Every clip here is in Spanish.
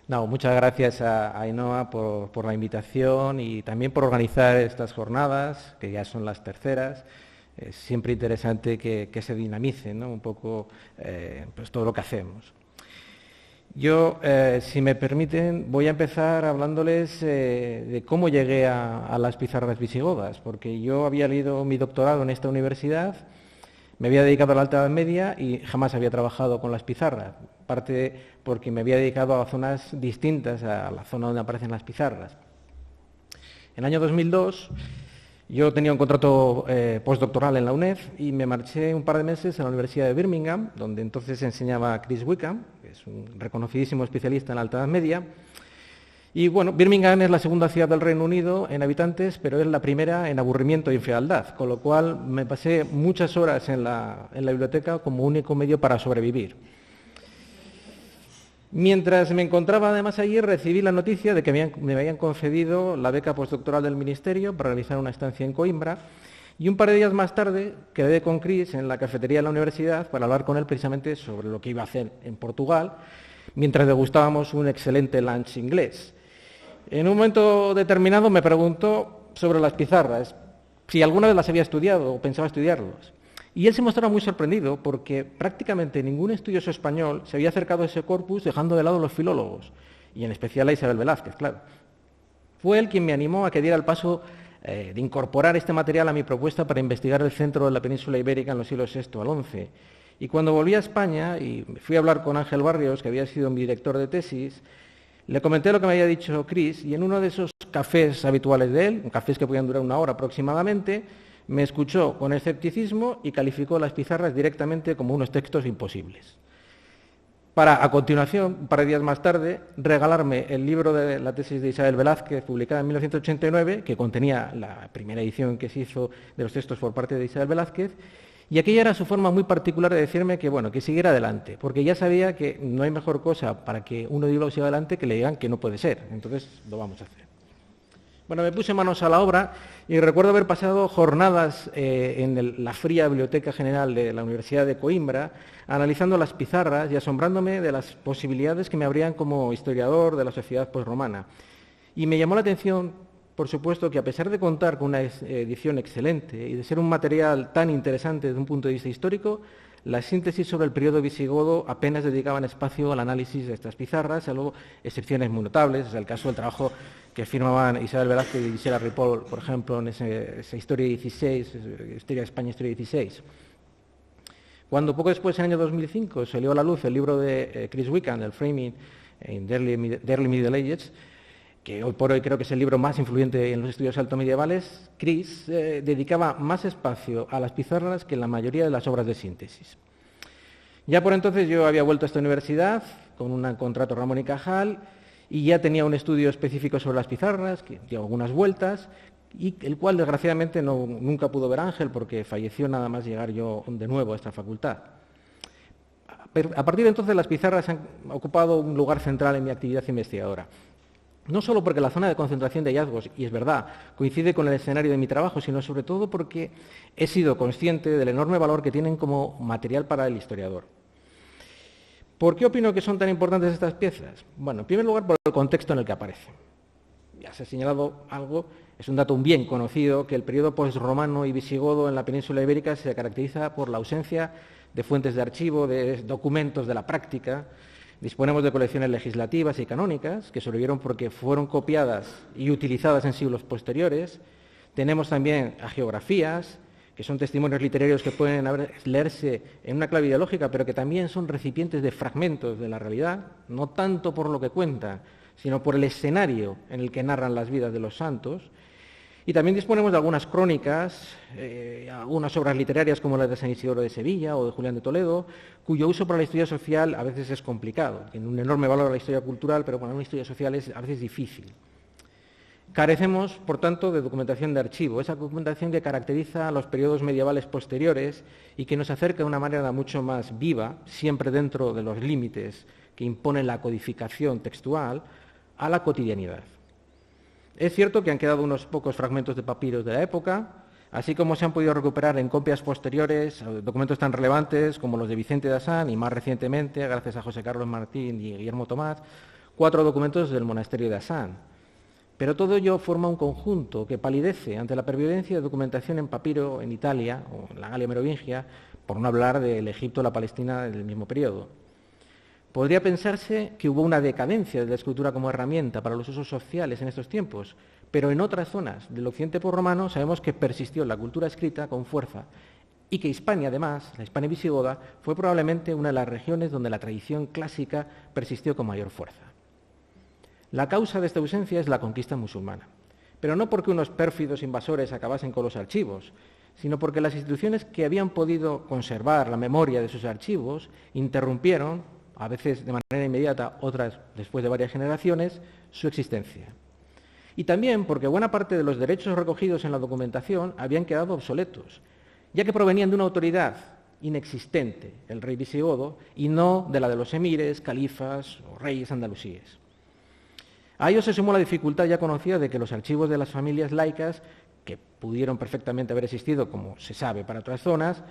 No, muchas gracias a Ainhoa por la invitación y también por organizar estas jornadas, que ya son las terceras. Es siempre interesante que se dinamice, ¿no?, un poco pues todo lo que hacemos. Yo, si me permiten, voy a empezar hablándoles de cómo llegué a las pizarras visigodas, porque yo había leído mi doctorado en esta universidad, me había dedicado a la Alta Edad Media y jamás había trabajado con las pizarras, parte porque me había dedicado a zonas distintas a la zona donde aparecen las pizarras. En el año 2002 yo tenía un contrato postdoctoral en la UNED y me marché un par de meses a la Universidad de Birmingham, donde entonces enseñaba Chris Wickham, que es un reconocidísimo especialista en la Alta Edad Media. Y bueno, Birmingham es la segunda ciudad del Reino Unido en habitantes, pero es la primera en aburrimiento y en fealdad, con lo cual me pasé muchas horas en la biblioteca como único medio para sobrevivir. Mientras me encontraba además allí, recibí la noticia de que me habían concedido la beca postdoctoral del Ministerio para realizar una estancia en Coimbra, y un par de días más tarde quedé con Chris en la cafetería de la universidad para hablar con él precisamente sobre lo que iba a hacer en Portugal, mientras degustábamos un excelente lunch inglés. En un momento determinado me preguntó sobre las pizarras, si alguna vez las había estudiado o pensaba estudiarlas. Y él se mostraba muy sorprendido porque prácticamente ningún estudioso español se había acercado a ese corpus dejando de lado los filólogos, y en especial a Isabel Velázquez, claro. Fue él quien me animó a que diera el paso de incorporar este material a mi propuesta para investigar el centro de la península ibérica en los siglos VI al XI. Y cuando volví a España y fui a hablar con Ángel Barrios, que había sido mi director de tesis, le comenté lo que me había dicho Chris, y en uno de esos cafés habituales de él, cafés que podían durar una hora aproximadamente, me escuchó con escepticismo y calificó las pizarras directamente como unos textos imposibles. Para, a continuación, un par de días más tarde, regalarme el libro de la tesis de Isabel Velázquez, publicada en 1989, que contenía la primera edición que se hizo de los textos por parte de Isabel Velázquez, y aquella era su forma muy particular de decirme que, bueno, que siguiera adelante, porque ya sabía que no hay mejor cosa para que uno diga siga adelante que le digan que no puede ser. Entonces, lo vamos a hacer. Bueno, me puse manos a la obra y recuerdo haber pasado jornadas en la fría Biblioteca General de la Universidad de Coimbra, analizando las pizarras y asombrándome de las posibilidades que me abrían como historiador de la sociedad posromana. Y me llamó la atención, por supuesto, que a pesar de contar con una edición excelente y de ser un material tan interesante desde un punto de vista histórico, la síntesis sobre el periodo visigodo apenas dedicaban espacio al análisis de estas pizarras, salvo excepciones muy notables. Es el caso del trabajo que firmaban Isabel Velázquez y Gisela Ripoll, por ejemplo, en esa Historia 16, Historia de España, Historia 16. Cuando poco después, en el año 2005, salió a la luz el libro de Chris Wickham, el Framing in the Early Middle Ages, que hoy por hoy creo que es el libro más influyente en los estudios altomedievales, Chris dedicaba más espacio a las pizarras que en la mayoría de las obras de síntesis. Ya por entonces yo había vuelto a esta universidad con un contrato Ramón y Cajal y ya tenía un estudio específico sobre las pizarras, que dio algunas vueltas, y el cual desgraciadamente nunca pudo ver Ángel porque falleció nada más llegar yo de nuevo a esta facultad. Pero a partir de entonces las pizarras han ocupado un lugar central en mi actividad investigadora. No solo porque la zona de concentración de hallazgos, y es verdad, coincide con el escenario de mi trabajo, sino sobre todo porque he sido consciente del enorme valor que tienen como material para el historiador. ¿Por qué opino que son tan importantes estas piezas? Bueno, en primer lugar, por el contexto en el que aparecen. Ya se ha señalado algo, es un dato bien conocido, que el periodo posromano y visigodo en la península ibérica se caracteriza por la ausencia de fuentes de archivo, de documentos de la práctica. Disponemos de colecciones legislativas y canónicas que sobrevivieron porque fueron copiadas y utilizadas en siglos posteriores. Tenemos también hagiografías, que son testimonios literarios que pueden leerse en una clave ideológica, pero que también son recipientes de fragmentos de la realidad, no tanto por lo que cuentan, sino por el escenario en el que narran las vidas de los santos. Y también disponemos de algunas crónicas, algunas obras literarias como las de San Isidoro de Sevilla o de Julián de Toledo, cuyo uso para la historia social a veces es complicado. Tiene un enorme valor a la historia cultural, pero para una historia social es a veces difícil. Carecemos, por tanto, de documentación de archivo, esa documentación que caracteriza a los periodos medievales posteriores y que nos acerca de una manera mucho más viva, siempre dentro de los límites que impone la codificación textual, a la cotidianidad. Es cierto que han quedado unos pocos fragmentos de papiros de la época, así como se han podido recuperar en copias posteriores documentos tan relevantes como los de Vicente de Asán y más recientemente, gracias a José Carlos Martín y Guillermo Tomás, 4 documentos del monasterio de Asán. Pero todo ello forma un conjunto que palidece ante la pervivencia de documentación en papiro en Italia o en la Galia merovingia, por no hablar del Egipto o la Palestina del mismo periodo. Podría pensarse que hubo una decadencia de la escritura como herramienta para los usos sociales en estos tiempos, pero en otras zonas del occidente posromano sabemos que persistió la cultura escrita con fuerza y que Hispania, además, la Hispania visigoda, fue probablemente una de las regiones donde la tradición clásica persistió con mayor fuerza. La causa de esta ausencia es la conquista musulmana, pero no porque unos pérfidos invasores acabasen con los archivos, sino porque las instituciones que habían podido conservar la memoria de sus archivos interrumpieron, a veces de manera inmediata, otras después de varias generaciones, su existencia. Y también porque buena parte de los derechos recogidos en la documentación habían quedado obsoletos, ya que provenían de una autoridad inexistente, el rey visigodo, y no de la de los emires, califas o reyes andalusíes. A ello se sumó la dificultad ya conocida de que los archivos de las familias laicas, que pudieron perfectamente haber existido, como se sabe, para otras zonas,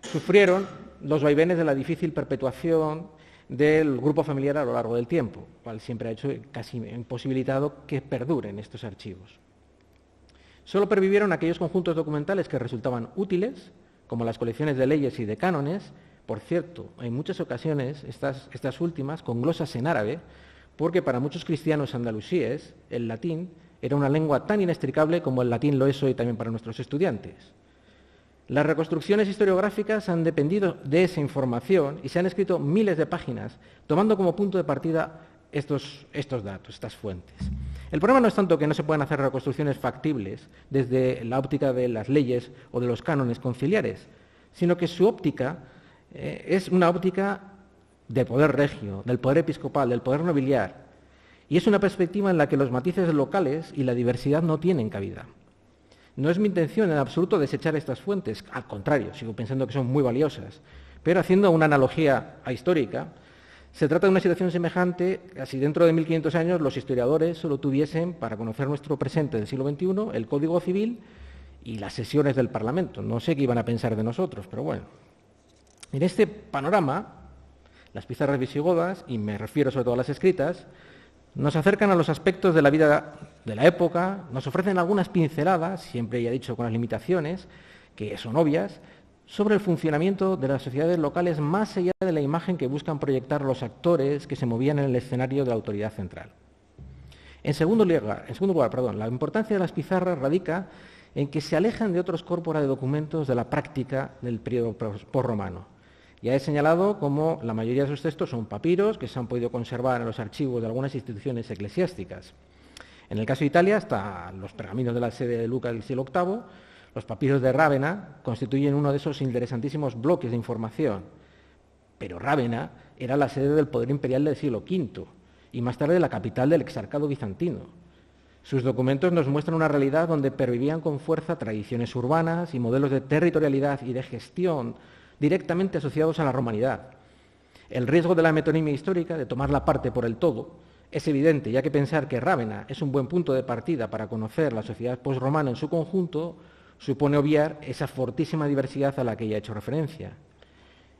sufrieron los vaivenes de la difícil perpetuación del grupo familiar a lo largo del tiempo, cual siempre ha hecho casi imposibilitado que perduren estos archivos. Solo pervivieron aquellos conjuntos documentales que resultaban útiles, como las colecciones de leyes y de cánones. Por cierto, en muchas ocasiones estas últimas con glosas en árabe, porque para muchos cristianos andalusíes el latín era una lengua tan inextricable como el latín lo es hoy también para nuestros estudiantes. Las reconstrucciones historiográficas han dependido de esa información y se han escrito miles de páginas, tomando como punto de partida estos datos, estas fuentes. El problema no es tanto que no se puedan hacer reconstrucciones factibles desde la óptica de las leyes o de los cánones conciliares, sino que su óptica es una óptica del poder regio, del poder episcopal, del poder nobiliar, y es una perspectiva en la que los matices locales y la diversidad no tienen cabida. No es mi intención en absoluto desechar estas fuentes, al contrario, sigo pensando que son muy valiosas, pero haciendo una analogía histórica, se trata de una situación semejante a si dentro de 1500 años los historiadores solo tuviesen, para conocer nuestro presente del siglo XXI, el Código Civil y las sesiones del Parlamento. No sé qué iban a pensar de nosotros, pero bueno. En este panorama, las pizarras visigodas, y me refiero sobre todo a las escritas, nos acercan a los aspectos de la vida de la época, nos ofrecen algunas pinceladas, siempre ya he dicho con las limitaciones, que son obvias, sobre el funcionamiento de las sociedades locales más allá de la imagen que buscan proyectar los actores que se movían en el escenario de la autoridad central. En segundo lugar, la importancia de las pizarras radica en que se alejan de otros corpora de documentos de la práctica del periodo posromano. Ya he señalado cómo la mayoría de sus textos son papiros que se han podido conservar en los archivos de algunas instituciones eclesiásticas. En el caso de Italia, hasta los pergaminos de la sede de Lucca del siglo VIII, los papiros de Rávena constituyen uno de esos interesantísimos bloques de información. Pero Rávena era la sede del poder imperial del siglo V y más tarde la capital del exarcado bizantino. Sus documentos nos muestran una realidad donde pervivían con fuerza tradiciones urbanas y modelos de territorialidad y de gestión directamente asociados a la romanidad. El riesgo de la metonimia histórica, de tomar la parte por el todo, es evidente, ya que pensar que Rávena es un buen punto de partida para conocer la sociedad posromana en su conjunto supone obviar esa fortísima diversidad a la que ya he hecho referencia.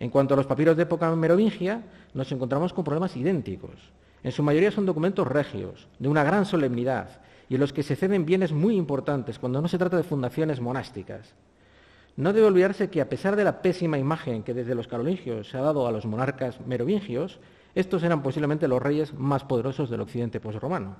En cuanto a los papiros de época merovingia, nos encontramos con problemas idénticos. En su mayoría son documentos regios, de una gran solemnidad, y en los que se ceden bienes muy importantes cuando no se trata de fundaciones monásticas. No debe olvidarse que, a pesar de la pésima imagen que desde los carolingios se ha dado a los monarcas merovingios, estos eran posiblemente los reyes más poderosos del occidente posromano.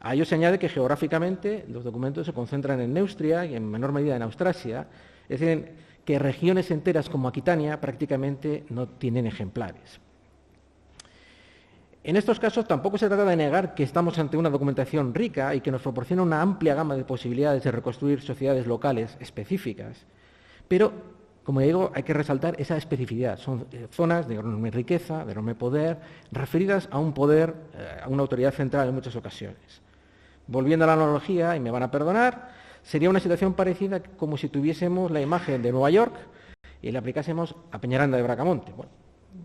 A ello se añade que geográficamente los documentos se concentran en Neustria y en menor medida en Austrasia, es decir, que regiones enteras como Aquitania prácticamente no tienen ejemplares. En estos casos tampoco se trata de negar que estamos ante una documentación rica y que nos proporciona una amplia gama de posibilidades de reconstruir sociedades locales específicas, pero, como digo, hay que resaltar esa especificidad. Son zonas de enorme riqueza, de enorme poder, referidas a un poder, a una autoridad central en muchas ocasiones. Volviendo a la analogía, y me van a perdonar, sería una situación parecida como si tuviésemos la imagen de Nueva York y la aplicásemos a Peñaranda de Bracamonte. Bueno,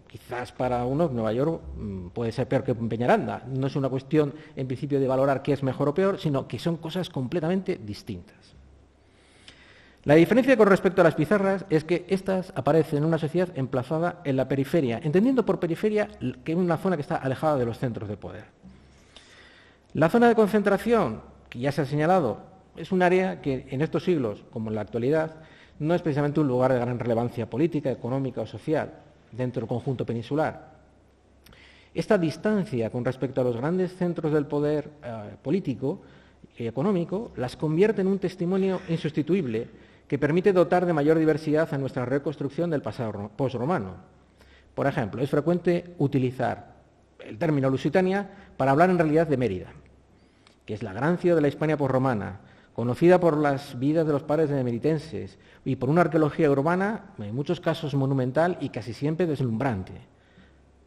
quizás para unos Nueva York puede ser peor que Peñaranda. No es una cuestión, en principio, de valorar qué es mejor o peor, sino que son cosas completamente distintas. La diferencia con respecto a las pizarras es que éstas aparecen en una sociedad emplazada en la periferia, entendiendo por periferia que es una zona que está alejada de los centros de poder. La zona de concentración, que ya se ha señalado, es un área que en estos siglos, como en la actualidad, no es precisamente un lugar de gran relevancia política, económica o social dentro del conjunto peninsular. Esta distancia con respecto a los grandes centros del poder político y económico las convierte en un testimonio insustituible que permite dotar de mayor diversidad a nuestra reconstrucción del pasado posromano. Por ejemplo, es frecuente utilizar el término Lusitania para hablar en realidad de Mérida, que es la gran ciudad de la Hispania posromana, conocida por las vidas de los padres de meritenses y por una arqueología urbana, en muchos casos monumental y casi siempre deslumbrante.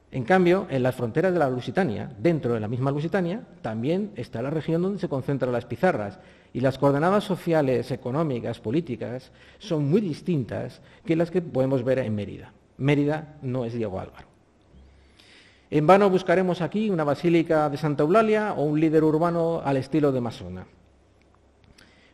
En cambio, en las fronteras de la Lusitania, dentro de la misma Lusitania, también está la región donde se concentran las pizarras, y las coordenadas sociales, económicas, políticas, son muy distintas que las que podemos ver en Mérida. Mérida no es Diego Álvaro. En vano buscaremos aquí una basílica de Santa Eulalia o un líder urbano al estilo de Masona.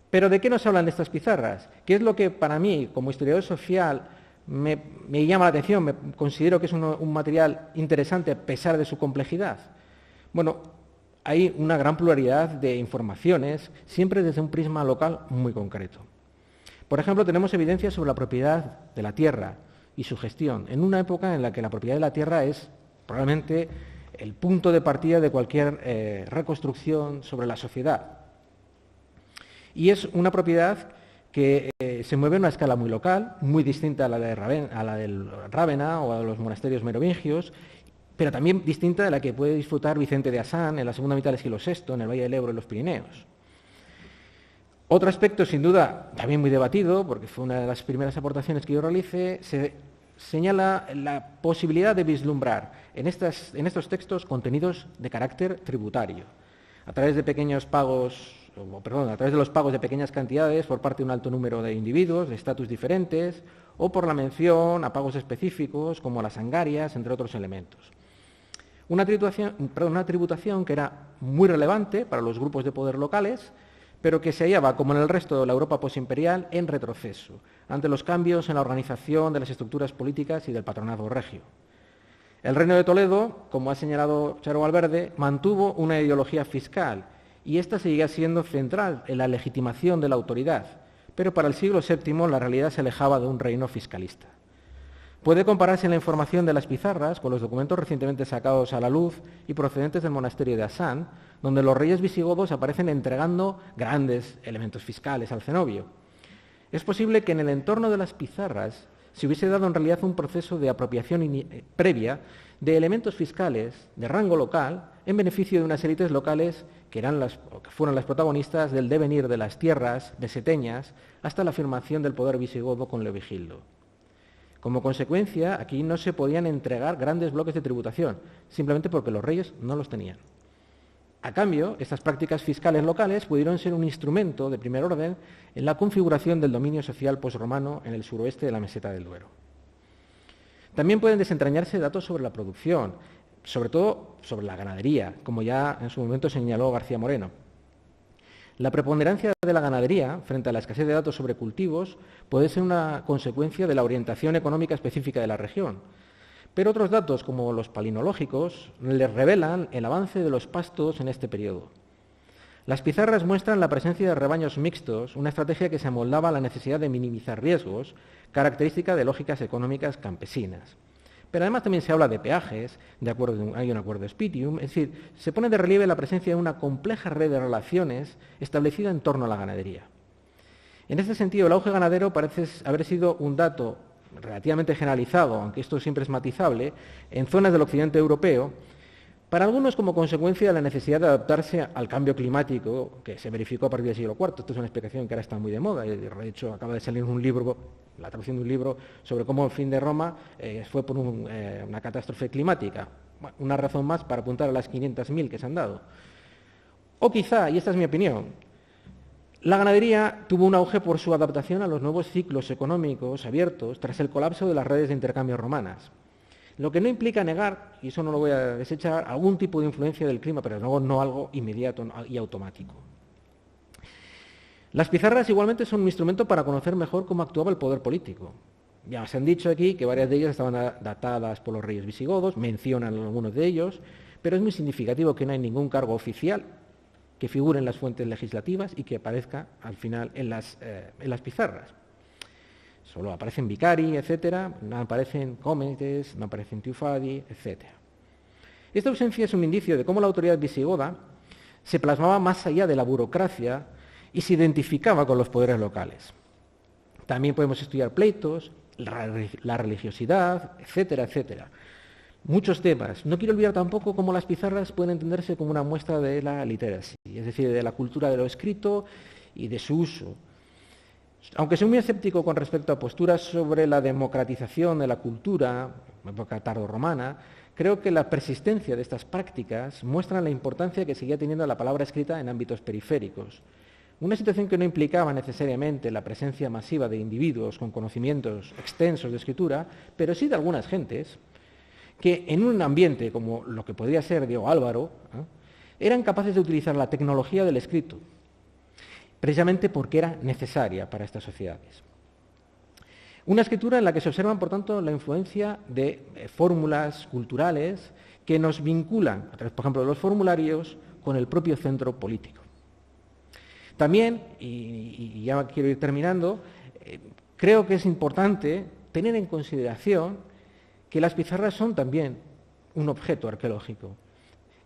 Pero ¿de qué nos hablan estas pizarras? ¿Qué es lo que para mí, como historiador social, me llama la atención? Me considero que es un material interesante a pesar de su complejidad. Bueno, hay una gran pluralidad de informaciones, siempre desde un prisma local muy concreto. Por ejemplo, tenemos evidencias sobre la propiedad de la tierra y su gestión, en una época en la que la propiedad de la tierra es probablemente el punto de partida de cualquier reconstrucción sobre la sociedad. Y es una propiedad que se mueve en una escala muy local, muy distinta a la del Rávena o a los monasterios merovingios, pero también distinta de la que puede disfrutar Vicente de Asán en la segunda mitad del siglo VI, en el Valle del Ebro y los Pirineos. Otro aspecto, sin duda, también muy debatido, porque fue una de las primeras aportaciones que yo realicé, se señala la posibilidad de vislumbrar en estos textos contenidos de carácter tributario, a través de a través de los pagos de pequeñas cantidades por parte de un alto número de individuos, de estatus diferentes, o por la mención a pagos específicos, como las angarias, entre otros elementos. Una tributación que era muy relevante para los grupos de poder locales, pero que se hallaba, como en el resto de la Europa posimperial, en retroceso, ante los cambios en la organización de las estructuras políticas y del patronazgo regio. El Reino de Toledo, como ha señalado Charo Valverde, mantuvo una ideología fiscal, y esta seguía siendo central en la legitimación de la autoridad, pero para el siglo VII la realidad se alejaba de un reino fiscalista. Puede compararse la información de las pizarras con los documentos recientemente sacados a la luz y procedentes del monasterio de Asán, donde los reyes visigodos aparecen entregando grandes elementos fiscales al cenobio. Es posible que en el entorno de las pizarras se hubiese dado en realidad un proceso de apropiación previa de elementos fiscales de rango local en beneficio de unas élites locales que fueron las protagonistas del devenir de las tierras meseteñas hasta la afirmación del poder visigodo con Leovigildo. Como consecuencia, aquí no se podían entregar grandes bloques de tributación, simplemente porque los reyes no los tenían. A cambio, estas prácticas fiscales locales pudieron ser un instrumento de primer orden en la configuración del dominio social posromano en el suroeste de la meseta del Duero. También pueden desentrañarse datos sobre la producción, sobre todo sobre la ganadería, como ya en su momento señaló García Moreno. La preponderancia de la ganadería frente a la escasez de datos sobre cultivos puede ser una consecuencia de la orientación económica específica de la región, pero otros datos, como los palinológicos, les revelan el avance de los pastos en este periodo. Las pizarras muestran la presencia de rebaños mixtos, una estrategia que se amoldaba a la necesidad de minimizar riesgos, característica de lógicas económicas campesinas. Pero además también se habla de peajes, hay un acuerdo spitium, es decir, se pone de relieve la presencia de una compleja red de relaciones establecida en torno a la ganadería. En este sentido, el auge ganadero parece haber sido un dato relativamente generalizado, aunque esto siempre es matizable, en zonas del occidente europeo, para algunos como consecuencia de la necesidad de adaptarse al cambio climático que se verificó a partir del siglo IV. Esto es una explicación que ahora está muy de moda. De hecho, acaba de salir un libro, la traducción de un libro, sobre cómo el fin de Roma fue por una catástrofe climática. Bueno, una razón más para apuntar a las 500.000 que se han dado. O quizá, y esta es mi opinión, la ganadería tuvo un auge por su adaptación a los nuevos ciclos económicos abiertos tras el colapso de las redes de intercambio romanas. Lo que no implica negar, y eso no lo voy a desechar, algún tipo de influencia del clima, pero luego no algo inmediato y automático. Las pizarras igualmente son un instrumento para conocer mejor cómo actuaba el poder político. Ya se han dicho aquí que varias de ellas estaban datadas por los reyes visigodos, mencionan algunos de ellos, pero es muy significativo que no hay ningún cargo oficial que figure en las fuentes legislativas y que aparezca al final en las pizarras. Solo aparecen vicari, etcétera, no aparecen cómetes, no aparecen tiufadi, etcétera. Esta ausencia es un indicio de cómo la autoridad visigoda se plasmaba más allá de la burocracia y se identificaba con los poderes locales. También podemos estudiar pleitos, la religiosidad, etcétera, etcétera. Muchos temas. No quiero olvidar tampoco cómo las pizarras pueden entenderse como una muestra de la literacy, es decir, de la cultura de lo escrito y de su uso. Aunque soy muy escéptico con respecto a posturas sobre la democratización de la cultura, en época tardorromana, creo que la persistencia de estas prácticas muestra la importancia que seguía teniendo la palabra escrita en ámbitos periféricos. Una situación que no implicaba necesariamente la presencia masiva de individuos con conocimientos extensos de escritura, pero sí de algunas gentes, que en un ambiente como lo que podría ser Diego Álvaro, eran capaces de utilizar la tecnología del escrito, precisamente porque era necesaria para estas sociedades. Una escritura en la que se observan, por tanto, la influencia de fórmulas culturales que nos vinculan, a través, por ejemplo, de los formularios, con el propio centro político. También, y ya quiero ir terminando, creo que es importante tener en consideración que las pizarras son también un objeto arqueológico,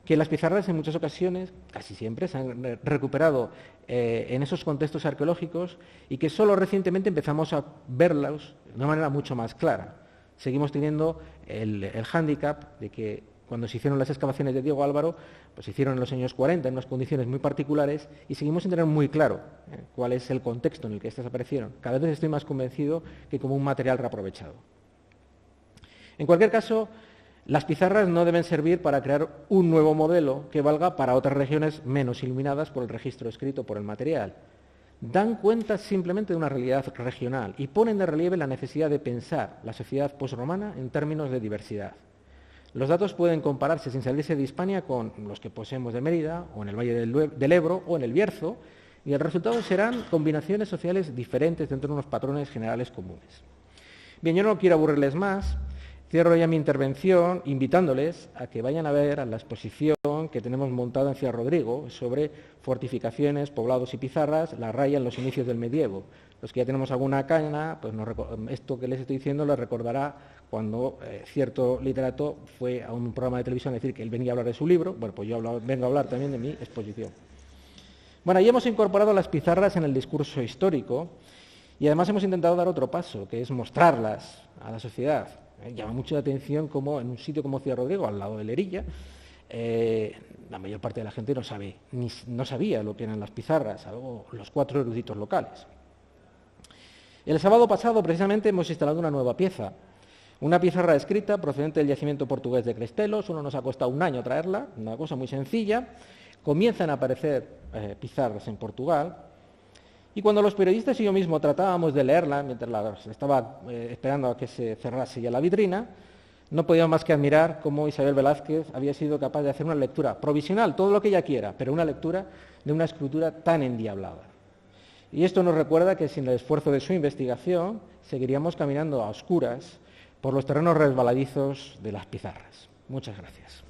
que las pizarras en muchas ocasiones, casi siempre, se han recuperado en esos contextos arqueológicos y que solo recientemente empezamos a verlos de una manera mucho más clara. Seguimos teniendo el hándicap de que cuando se hicieron las excavaciones de Diego Álvaro, pues se hicieron en los años 40 en unas condiciones muy particulares y seguimos sin tener muy claro cuál es el contexto en el que estas aparecieron. Cada vez estoy más convencido que como un material reaprovechado. En cualquier caso, las pizarras no deben servir para crear un nuevo modelo que valga para otras regiones menos iluminadas por el registro escrito por el material. Dan cuenta simplemente de una realidad regional y ponen de relieve la necesidad de pensar la sociedad posromana en términos de diversidad. Los datos pueden compararse sin salirse de Hispania con los que poseemos de Mérida, o en el Valle del Ebro, o en el Bierzo, y el resultado serán combinaciones sociales diferentes dentro de unos patrones generales comunes. Bien, yo no quiero aburrirles más. Cierro ya mi intervención invitándoles a que vayan a ver a la exposición que tenemos montada en Ciudad Rodrigo sobre fortificaciones, poblados y pizarras, la raya en los inicios del medievo. Los que ya tenemos alguna caña, pues esto que les estoy diciendo les recordará cuando cierto literato fue a un programa de televisión a decir que él venía a hablar de su libro. Bueno, pues yo vengo a hablar también de mi exposición. Bueno, ya hemos incorporado las pizarras en el discurso histórico y además hemos intentado dar otro paso, que es mostrarlas a la sociedad. Llama mucho la atención como en un sitio como Ciudad Rodrigo, al lado de Lerilla, la mayor parte de la gente no sabía lo que eran las pizarras, salvo los 4 eruditos locales. El sábado pasado, precisamente, hemos instalado una nueva pieza, una pizarra escrita procedente del yacimiento portugués de Crestelo. Solo nos ha costado un año traerla, una cosa muy sencilla. Comienzan a aparecer pizarras en Portugal. Y cuando los periodistas y yo mismo tratábamos de leerla, mientras estaba esperando a que se cerrase ya la vitrina, no podíamos más que admirar cómo Isabel Velázquez había sido capaz de hacer una lectura provisional, todo lo que ella quiera, pero una lectura de una escritura tan endiablada. Y esto nos recuerda que sin el esfuerzo de su investigación seguiríamos caminando a oscuras por los terrenos resbaladizos de las pizarras. Muchas gracias.